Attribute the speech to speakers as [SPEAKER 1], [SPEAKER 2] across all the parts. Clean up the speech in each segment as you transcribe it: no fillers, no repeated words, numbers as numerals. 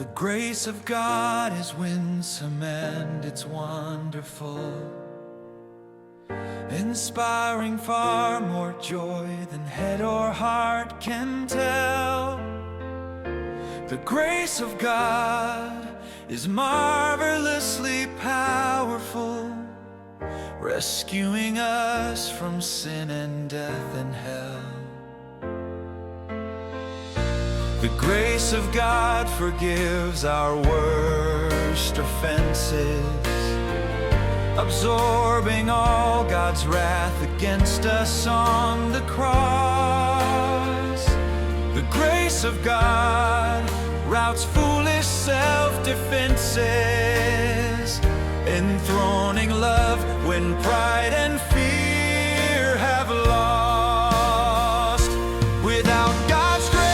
[SPEAKER 1] The grace of God is winsome and it's wonderful, inspiring far more joy than head or heart can tell. The grace of God is marvelously powerful, rescuing us from sin and death and hell. The grace of God forgives our worst offenses, absorbing all God's wrath against us on the cross. The grace of God routs foolish self-defenses, enthroning love when pride and fear have lost. Without God's grace,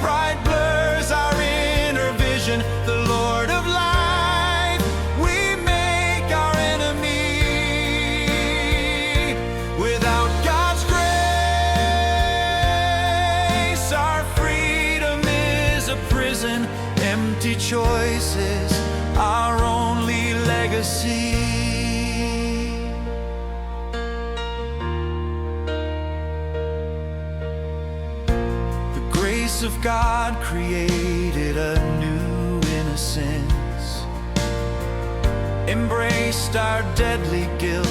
[SPEAKER 1] pride blurs our inner vision. The Lord of life we make our enemy. Without God's grace, our freedom is a prison. Empty choices, our only legacy. The grace of God created a new innocence, embraced our deadly guilt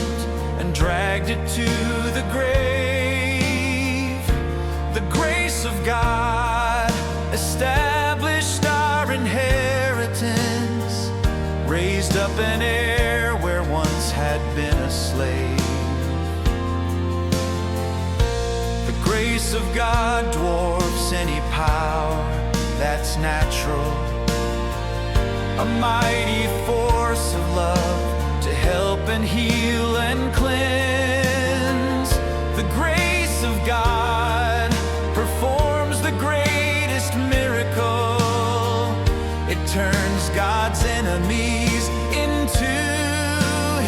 [SPEAKER 1] and dragged it to the grave. The grace of God established our inheritance, raised up an heir where once had been a slave. The grace of God dwarfs any power that's natural, a mighty force of love to help and heal and cleanse. The grace of God performs the greatest miracle. It turns God's enemies into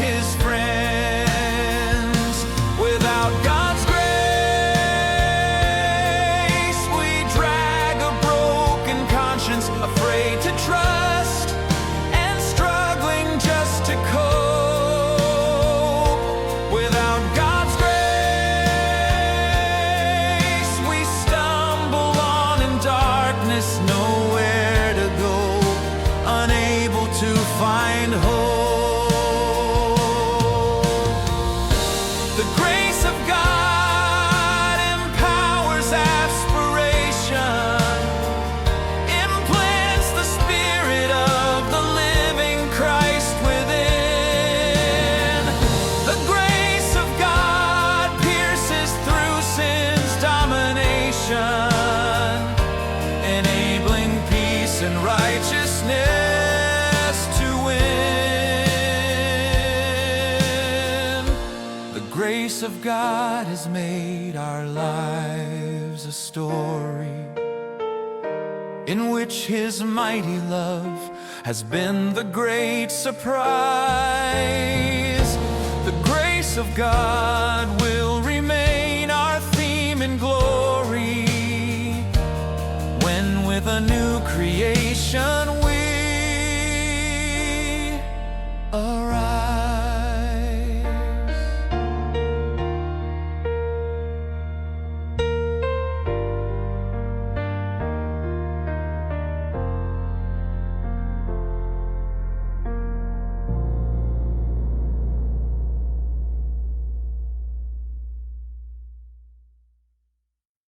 [SPEAKER 1] His friends. Without God's grace, we drag a broken conscience, afraid to trust and struggling just to cope. Without God's grace, we stumble on in darkness, nowhere to go, unable to find hope. The grace of God empowers aspiration, implants the spirit of the living Christ within. The grace of God pierces through sin's domination, enabling peace and righteousness to win. The grace of God has made our lives a story in which His mighty love has been the great surprise. The grace of God will remain our theme in glory, when with a new creation we arise.